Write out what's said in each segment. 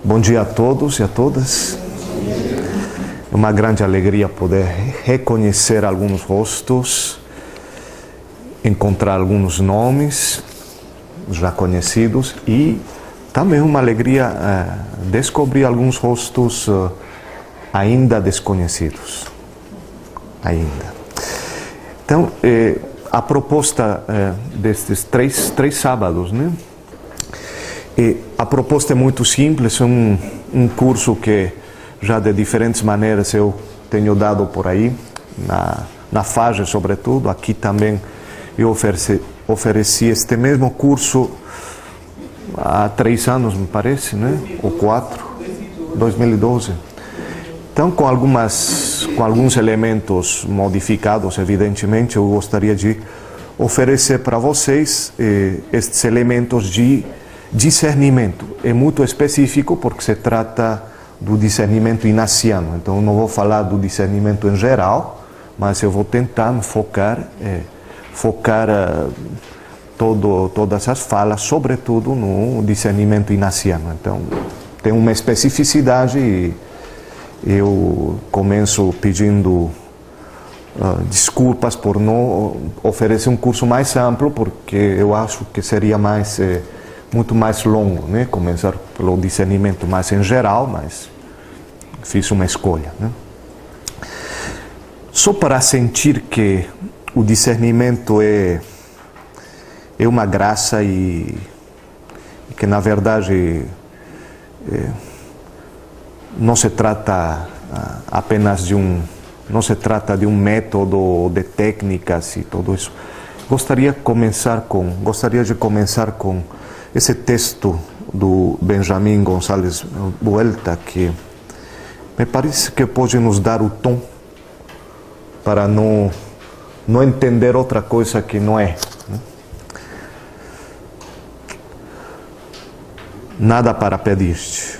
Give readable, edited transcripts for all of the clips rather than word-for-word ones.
Bom dia a todos e a todas. É uma grande alegria poder reconhecer alguns rostos, encontrar alguns nomes já conhecidos e também uma alegria descobrir alguns rostos ainda desconhecidos. Então, a proposta destes três sábados, né? A proposta é muito simples, é um curso que já de diferentes maneiras eu tenho dado por aí, na FAGE sobretudo. Aqui também eu ofereci este mesmo curso há 3 anos, me parece, né? Ou 4, 2012. Então, com alguns elementos modificados, evidentemente, eu gostaria de oferecer para vocês estes elementos de discernimento. É muito específico porque se trata do discernimento inaciano. Então, eu não vou falar do discernimento em geral, mas eu vou tentar me focar todas as falas, sobretudo no discernimento inaciano. Então, tem uma especificidade e eu começo pedindo desculpas por não oferecer um curso mais amplo, porque eu acho que seria muito mais longo, né? Começar pelo discernimento mais em geral, mas fiz uma escolha, né? Só para sentir que o discernimento é uma graça e que, na verdade, não se trata apenas não se trata de um método, de técnicas e tudo isso. Gostaria de começar com esse texto do Benjamin González Buelta, que me parece que pode nos dar o tom para não entender outra coisa que não é. Nada para pedir-te.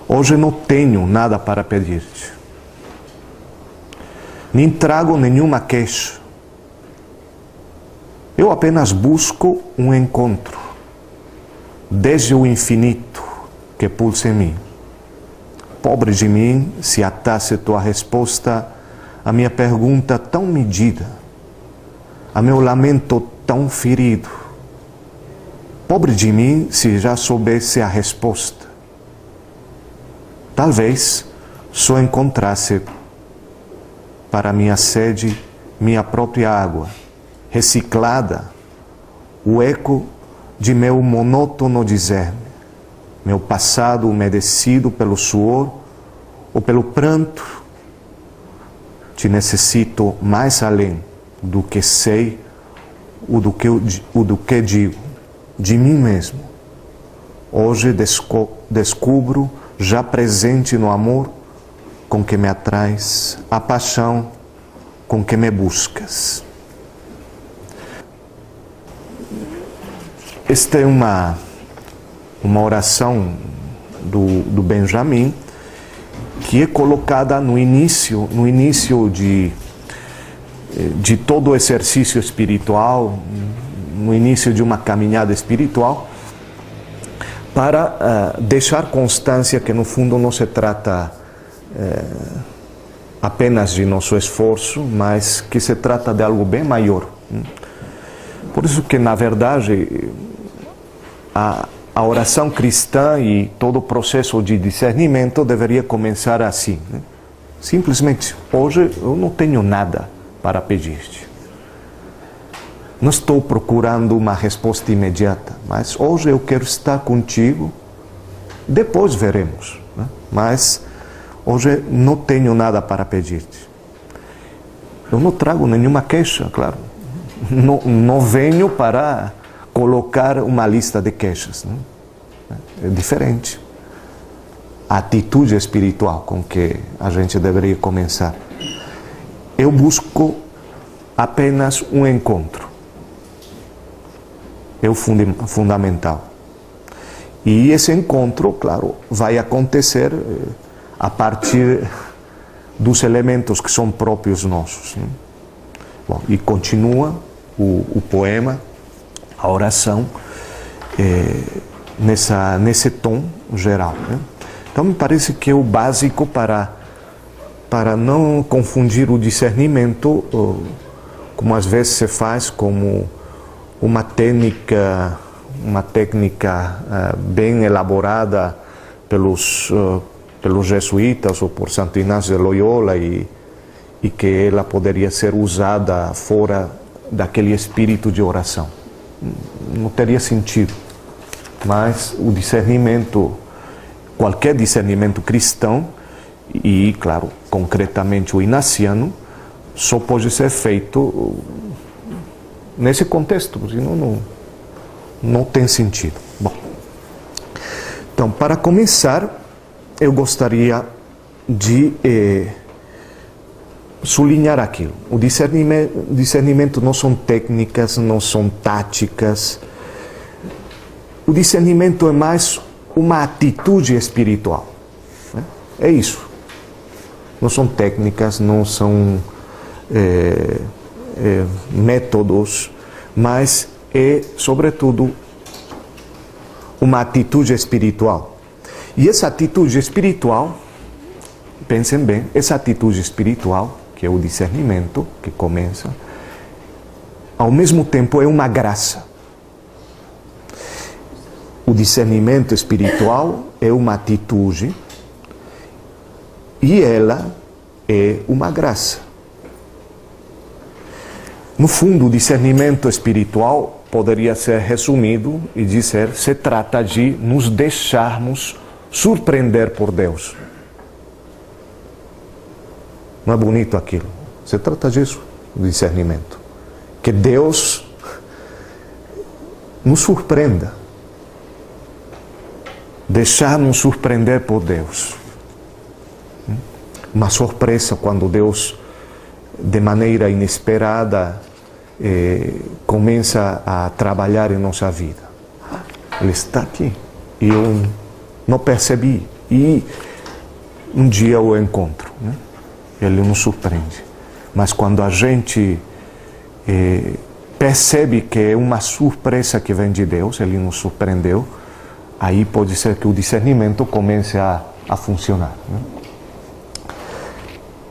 Hoje não tenho nada para pedir-te. Nem trago nenhuma queixa. Eu apenas busco um encontro, desde o infinito que pulsa em mim. Pobre de mim, se atasse tua resposta à minha pergunta tão medida, a meu lamento tão ferido. Pobre de mim, se já soubesse a resposta. Talvez só encontrasse para minha sede minha própria água, reciclada, o eco de meu monótono dizer-me, meu passado umedecido pelo suor ou pelo pranto. Te necessito mais além do que sei ou do que digo, de mim mesmo. Hoje descubro, já presente no amor com que me atrais, a paixão com que me buscas. Esta é uma oração do Benjamin, que é colocada no início de todo o exercício espiritual, no início de uma caminhada espiritual, para deixar constância que, no fundo, não se trata apenas de nosso esforço, mas que se trata de algo bem maior. Por isso que, na verdade, a oração cristã e todo o processo de discernimento deveria começar assim, né? Simplesmente, hoje eu não tenho nada para pedir-te. Não estou procurando uma resposta imediata, mas hoje eu quero estar contigo, depois veremos, né? Mas hoje não tenho nada para pedir-te. Eu não trago nenhuma queixa, claro. Não venho para colocar uma lista de queixas, né? É diferente. A atitude espiritual com que a gente deveria começar. Eu busco apenas um encontro. É o fundamental. E esse encontro, claro, vai acontecer a partir dos elementos que são próprios nossos, né? Bom, e continua o poema, a oração, nesse tom geral, né? Então me parece que é o básico para não confundir o discernimento, como às vezes se faz, como uma técnica bem elaborada pelos jesuítas ou por Santo Inácio de Loyola e que ela poderia ser usada fora daquele espírito de oração. Não teria sentido. Mas o discernimento, qualquer discernimento cristão, e, claro, concretamente o inaciano, só pode ser feito nesse contexto, senão não tem sentido. Bom, então, para começar, eu gostaria de sublinhar aquilo. O discernimento não são técnicas, não são táticas. O discernimento é mais uma atitude espiritual. É isso. Não são técnicas, não são métodos, mas é, sobretudo, uma atitude espiritual. E essa atitude espiritual, pensem bem, essa atitude espiritual, que é o discernimento, que começa, ao mesmo tempo é uma graça. O discernimento espiritual é uma atitude e ela é uma graça. No fundo, o discernimento espiritual poderia ser resumido e dizer: se trata de nos deixarmos surpreender por Deus. Não é bonito aquilo? Se trata disso, o discernimento. Que Deus nos surpreenda. Deixar-nos surpreender por Deus. Uma surpresa quando Deus, de maneira inesperada, começa a trabalhar em nossa vida. Ele está aqui e eu não percebi. E um dia eu o encontro, né? Ele nos surpreende. Mas quando a gente percebe que é uma surpresa que vem de Deus, Ele nos surpreendeu, aí pode ser que o discernimento comece a funcionar, né?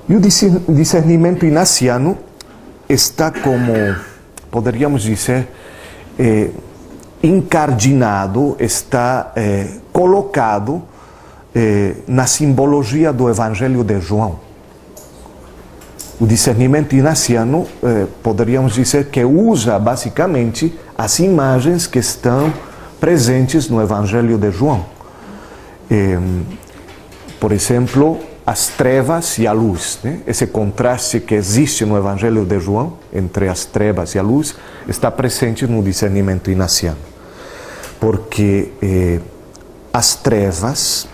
E o discernimento inaciano está como, poderíamos dizer, incardinado, está colocado na simbologia do Evangelho de João. O discernimento inaciano, poderíamos dizer que usa basicamente as imagens que estão presentes no Evangelho de João. Por exemplo, as trevas e a luz, né? Esse contraste que existe no Evangelho de João, entre as trevas e a luz, está presente no discernimento inaciano. Porque as trevas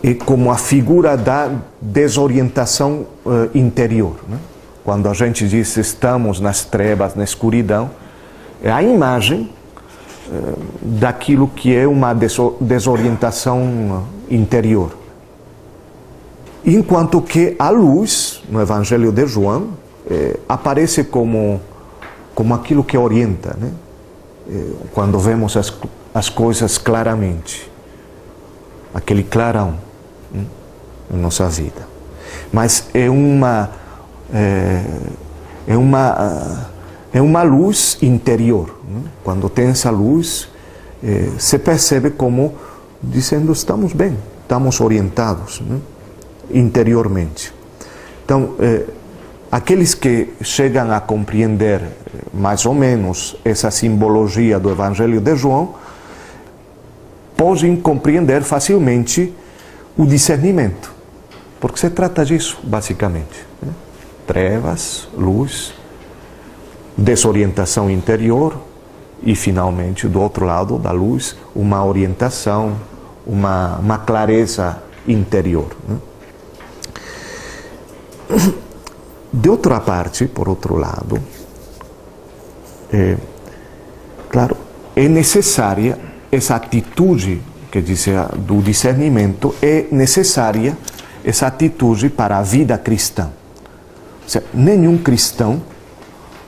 é como a figura da desorientação interior, né? Quando a gente diz estamos nas trevas, na escuridão, é a imagem daquilo que é uma desorientação interior. Enquanto que a luz, no Evangelho de João, aparece como aquilo que orienta, né? Quando vemos as coisas claramente. Aquele clarão, né, em nossa vida. Mas é uma luz interior, né? Quando tem essa luz, se percebe como dizendo: estamos bem, estamos orientados, né, interiormente. Então, aqueles que chegam a compreender mais ou menos essa simbologia do Evangelho de João podem compreender facilmente o discernimento, porque se trata disso, basicamente, né? Trevas, luz, desorientação interior e, finalmente, do outro lado da luz, uma orientação, uma clareza interior, né? De outra parte, por outro lado, claro, é necessária essa atitude, que dizia, do discernimento, é necessária essa atitude para a vida cristã. Ou seja, nenhum cristão,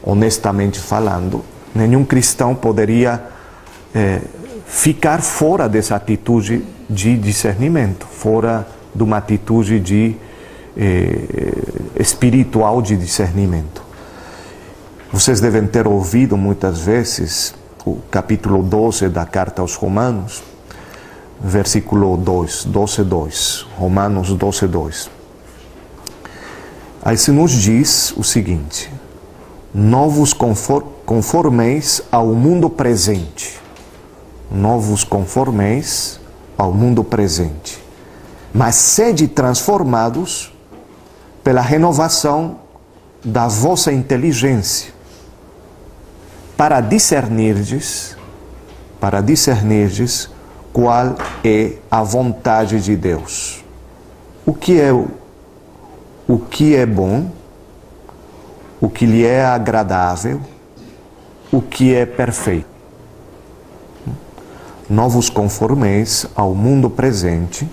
honestamente falando, nenhum cristão poderia ficar fora dessa atitude de discernimento, fora de uma atitude espiritual de discernimento. Vocês devem ter ouvido muitas vezes o capítulo 12 da carta aos Romanos, versículo 2, 12:2, Romanos 12:2. Aí se nos diz o seguinte: não vos conformeis ao mundo presente, não vos conformeis ao mundo presente, mas sede transformados pela renovação da vossa inteligência, para discernirdes qual é a vontade de Deus. O que é bom, o que lhe é agradável, o que é perfeito. Não vos conformeis ao mundo presente,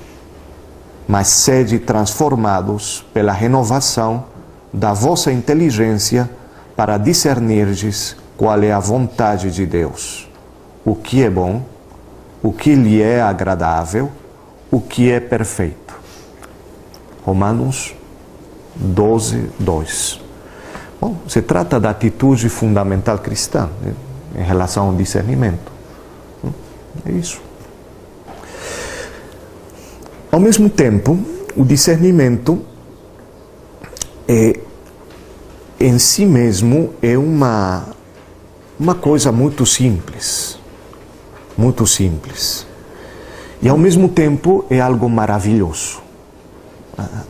mas sede transformados pela renovação da vossa inteligência para discernirdes qual é a vontade de Deus, o que é bom, o que lhe é agradável, o que é perfeito. Romanos 12:2. Bom, se trata da atitude fundamental cristã, né, em relação ao discernimento. É isso. Ao mesmo tempo, o discernimento em si mesmo é uma coisa muito simples. Muito simples. E ao mesmo tempo é algo maravilhoso.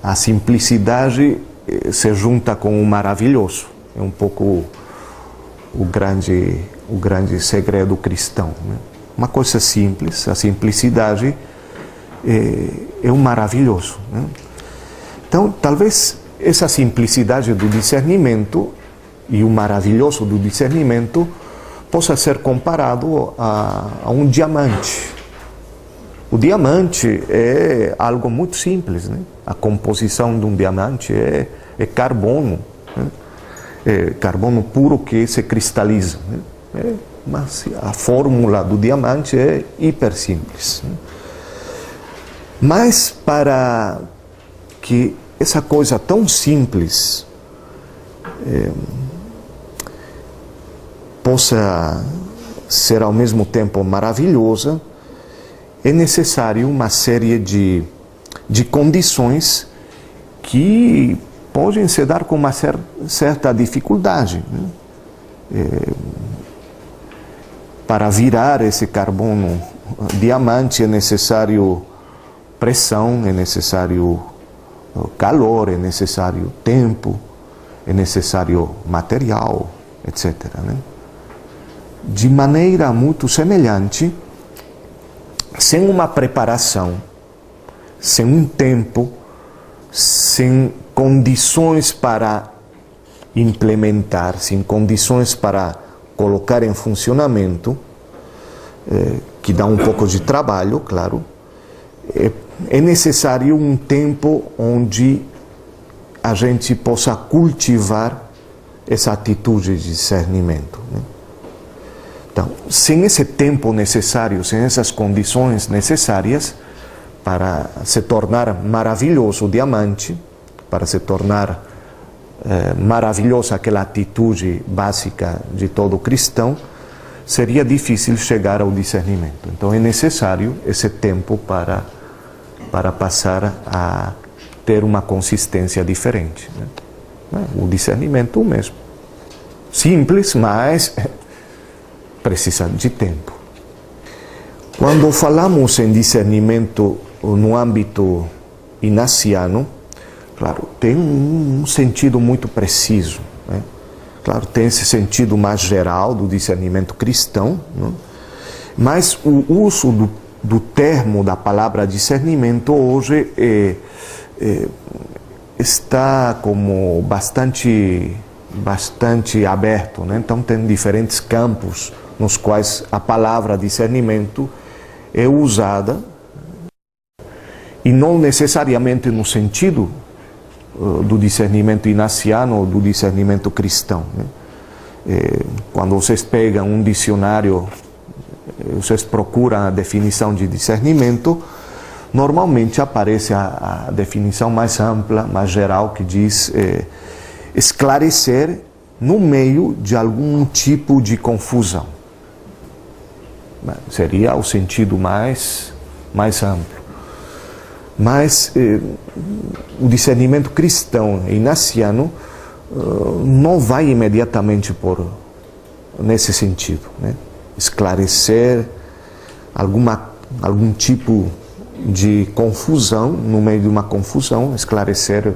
A simplicidade se junta com o maravilhoso. É um pouco o grande segredo cristão, né? Uma coisa simples, a simplicidade é um maravilhoso, né? Então, talvez essa simplicidade do discernimento e o maravilhoso do discernimento possa ser comparado a um diamante. O diamante é algo muito simples, né? A composição de um diamante é carbono, né? É carbono puro que se cristaliza, né? Mas a fórmula do diamante é hiper simples, né? Mas para que essa coisa tão simples possa ser ao mesmo tempo maravilhosa, é necessário uma série de condições que podem se dar com uma certa dificuldade, né? Para virar esse carbono diamante é necessário pressão, é necessário calor, é necessário tempo, é necessário material, etc., né? De maneira muito semelhante, sem uma preparação, sem um tempo, sem condições para implementar, sem condições para colocar em funcionamento, que dá um pouco de trabalho, claro, é necessário um tempo onde a gente possa cultivar essa atitude de discernimento, né? Então, sem esse tempo necessário, sem essas condições necessárias para se tornar maravilhoso o diamante, para se tornar maravilhosa aquela atitude básica de todo cristão, seria difícil chegar ao discernimento. Então é necessário esse tempo para passar a ter uma consistência diferente, né? O discernimento mesmo. Simples, mas precisa de tempo. Quando falamos em discernimento no âmbito inaciano, claro, tem um sentido muito preciso, né? Claro, tem esse sentido mais geral do discernimento cristão, né? Mas o uso do termo, da palavra discernimento, hoje está como bastante aberto, né? Então tem diferentes campos nos quais a palavra discernimento é usada, e não necessariamente no sentido do discernimento inaciano ou do discernimento cristão, né? Quando vocês pegam um dicionário vocês procuram a definição de discernimento, normalmente aparece a definição mais ampla, mais geral, que diz esclarecer no meio de algum tipo de confusão. Seria o sentido mais amplo. Mas o discernimento cristão e ignaciano não vai imediatamente nesse sentido, né? Esclarecer algum tipo de confusão, no meio de uma confusão, esclarecer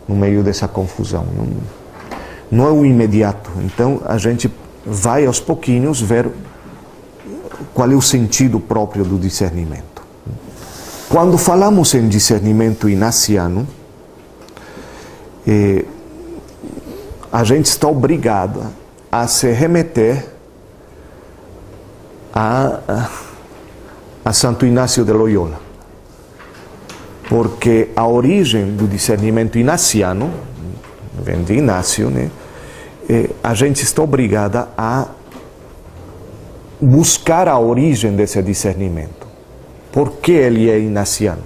no meio dessa confusão. Não é o imediato. Então a gente vai aos pouquinhos ver qual é o sentido próprio do discernimento. Quando falamos em discernimento ignaciano, a gente está obrigado a se remeter a Santo Inácio de Loyola. Porque a origem do discernimento ignaciano, vem de Inácio, né? A gente está obrigado a buscar a origem desse discernimento. Por que ele é ignaciano?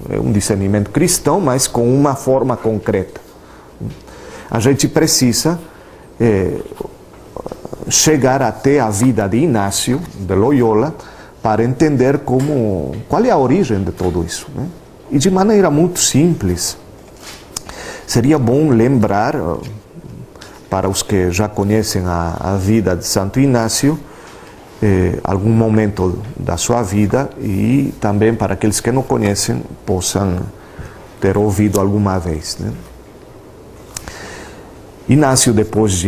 É um discernimento cristão, mas com uma forma concreta. A gente precisa chegar até a vida de Inácio de Loyola para entender qual é a origem de tudo isso, né? E de maneira muito simples. Seria bom lembrar, para os que já conhecem a vida de Santo Inácio, algum momento da sua vida, e também para aqueles que não conhecem possam ter ouvido alguma vez, né? Inácio, depois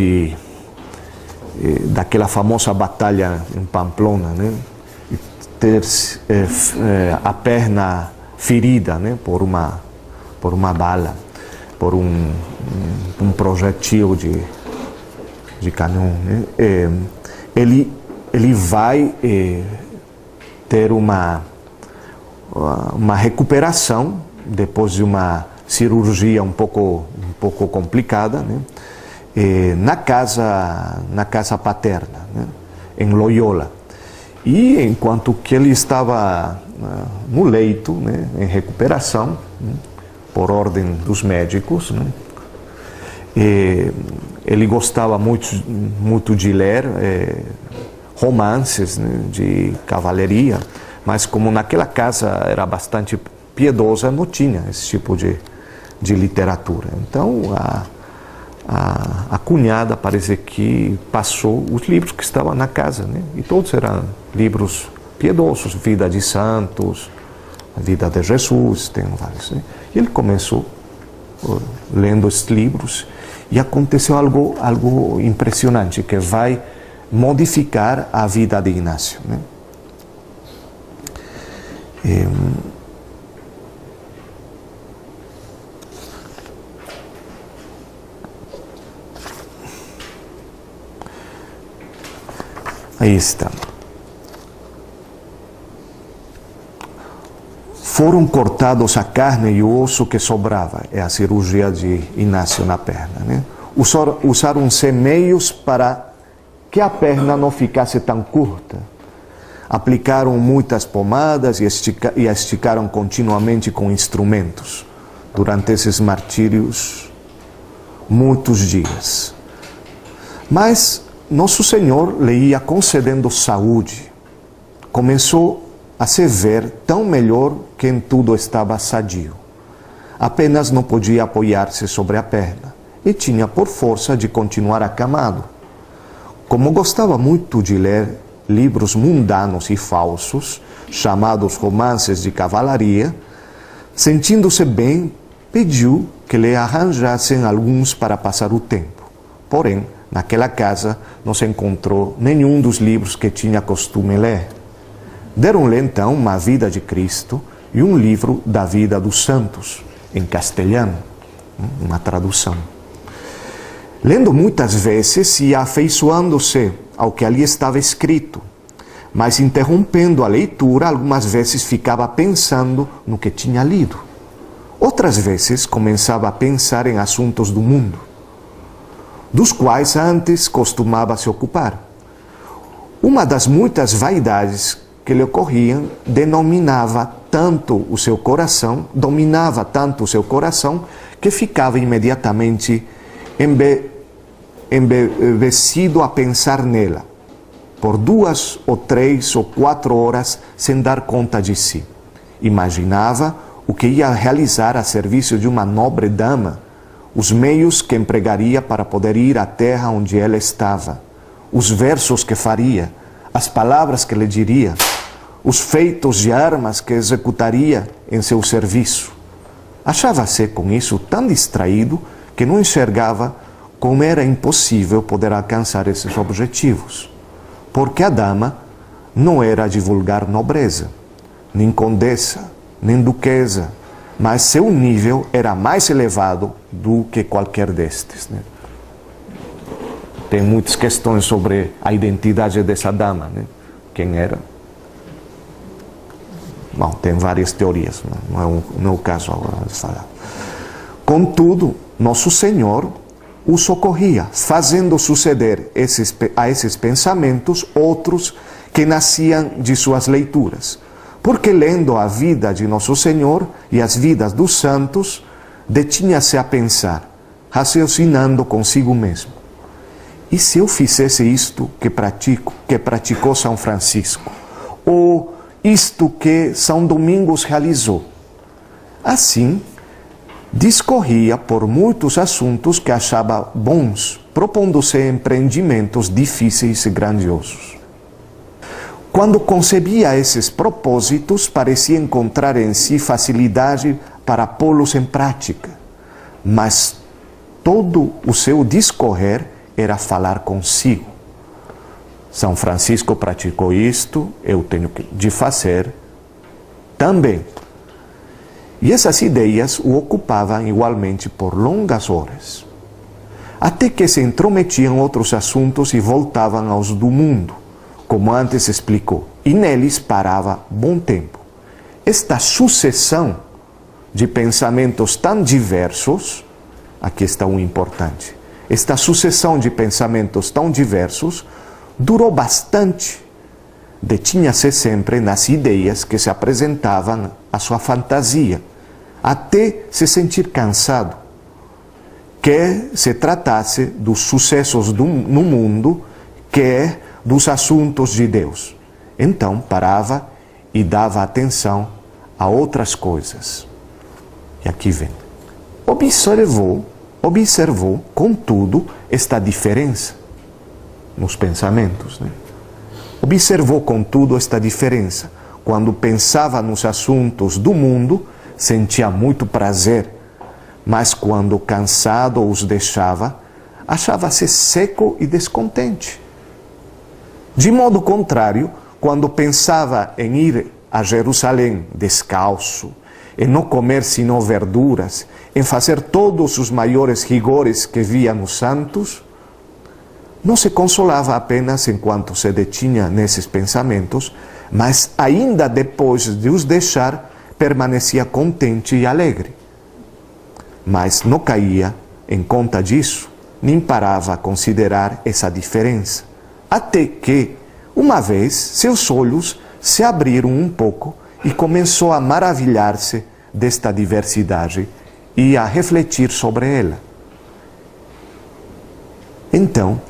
daquela famosa batalha em Pamplona, né, ter a perna ferida, né, por uma bala, por um projetil de canhão, né, ele vai ter uma recuperação depois de uma cirurgia um pouco complicada, né, na casa paterna, né, em Loyola. E enquanto que ele estava no leito, né, em recuperação, né, por ordem dos médicos, né, ele gostava muito de ler romances, né, de cavalaria, mas como naquela casa era bastante piedosa, não tinha esse tipo de literatura. Então a cunhada parece que passou os livros que estavam na casa, né, e todos eram livros piedosos, Vida de Santos, a Vida de Jesus, tem vários, né? E ele começou lendo esses livros e aconteceu algo impressionante que vai modificar a vida de Inácio, né? Aí está. Foram cortados a carne e o osso que sobrava. É a cirurgia de Inácio na perna, né? Usaram-se meios para que a perna não ficasse tão curta. Aplicaram muitas pomadas e a esticaram continuamente com instrumentos. Durante esses martírios, muitos dias. Mas Nosso Senhor lhe ia concedendo saúde. Começou a se ver tão melhor que em tudo estava sadio. Apenas não podia apoiar-se sobre a perna e tinha por força de continuar acamado. Como gostava muito de ler livros mundanos e falsos, chamados romances de cavalaria, sentindo-se bem, pediu que lhe arranjassem alguns para passar o tempo. Porém, naquela casa não se encontrou nenhum dos livros que tinha costume ler. Deram-lhe então uma vida de Cristo e um livro da vida dos santos, em castelhano, uma tradução. Lendo muitas vezes e afeiçoando-se ao que ali estava escrito, mas interrompendo a leitura, algumas vezes ficava pensando no que tinha lido. Outras vezes começava a pensar em assuntos do mundo, dos quais antes costumava se ocupar. Uma das muitas vaidades que lhe ocorriam dominava tanto o seu coração, que ficava imediatamente embevecido a pensar nela, por 2 ou 3 ou 4 horas sem dar conta de si. Imaginava o que ia realizar a serviço de uma nobre dama, os meios que empregaria para poder ir à terra onde ela estava, os versos que faria, as palavras que lhe diria, os feitos de armas que executaria em seu serviço. Achava-se com isso tão distraído que não enxergava como era impossível poder alcançar esses objetivos, porque a dama não era de vulgar nobreza, nem condessa, nem duquesa, mas seu nível era mais elevado do que qualquer destes, né? Tem muitas questões sobre a identidade dessa dama, né? Quem era? Bom, tem várias teorias, não é o caso agora de falar. Contudo, Nosso Senhor o socorria, fazendo suceder a esses pensamentos outros que nasciam de suas leituras. Porque lendo a vida de Nosso Senhor e as vidas dos santos, detinha-se a pensar, raciocinando consigo mesmo. E se eu fizesse isto que praticou São Francisco? Ou isto que São Domingos realizou? Assim, discorria por muitos assuntos que achava bons, propondo-se empreendimentos difíceis e grandiosos. Quando concebia esses propósitos, parecia encontrar em si facilidade para pô-los em prática, mas todo o seu discorrer era falar consigo. São Francisco praticou isto, eu tenho de fazer também. E essas ideias o ocupavam igualmente por longas horas, até que se intrometiam outros assuntos e voltavam aos do mundo, como antes explicou, e neles parava bom tempo. Esta sucessão de pensamentos tão diversos, aqui está um importante, esta sucessão de pensamentos tão diversos durou bastante. Detinha-se sempre nas ideias que se apresentavam à sua fantasia, até se sentir cansado, quer se tratasse dos sucessos no mundo, quer dos assuntos de Deus. Então parava e dava atenção a outras coisas. E aqui vem. Observou, contudo, esta diferença nos pensamentos, né? Observou, contudo, esta diferença. Quando pensava nos assuntos do mundo, sentia muito prazer, mas quando cansado os deixava, achava-se seco e descontente. De modo contrário, quando pensava em ir a Jerusalém descalço, em não comer senão verduras, em fazer todos os maiores rigores que via nos santos, não se consolava apenas enquanto se detinha nesses pensamentos, mas ainda depois de os deixar, permanecia contente e alegre. Mas não caía em conta disso, nem parava a considerar essa diferença. Até que, uma vez, seus olhos se abriram um pouco e começou a maravilhar-se desta diversidade e a refletir sobre ela. Então,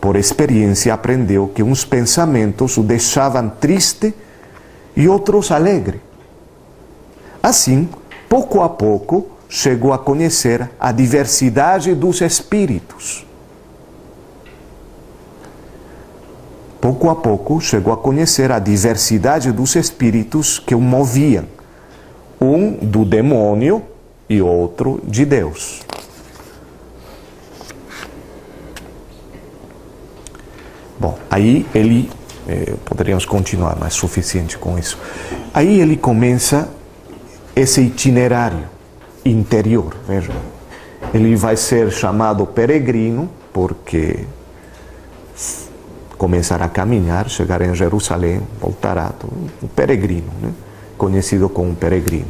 por experiência, aprendeu que uns pensamentos o deixavam triste e outros alegre. Assim, pouco a pouco, chegou a conhecer a diversidade dos espíritos. Pouco a pouco, chegou a conhecer a diversidade dos espíritos que o moviam. Um do demônio e outro de Deus. Bom, aí ele, poderíamos continuar, mas é suficiente com isso. Aí ele começa esse itinerário interior, veja. Ele vai ser chamado peregrino, porque começará a caminhar, chegará em Jerusalém, voltará, um peregrino, né? Conhecido como peregrino.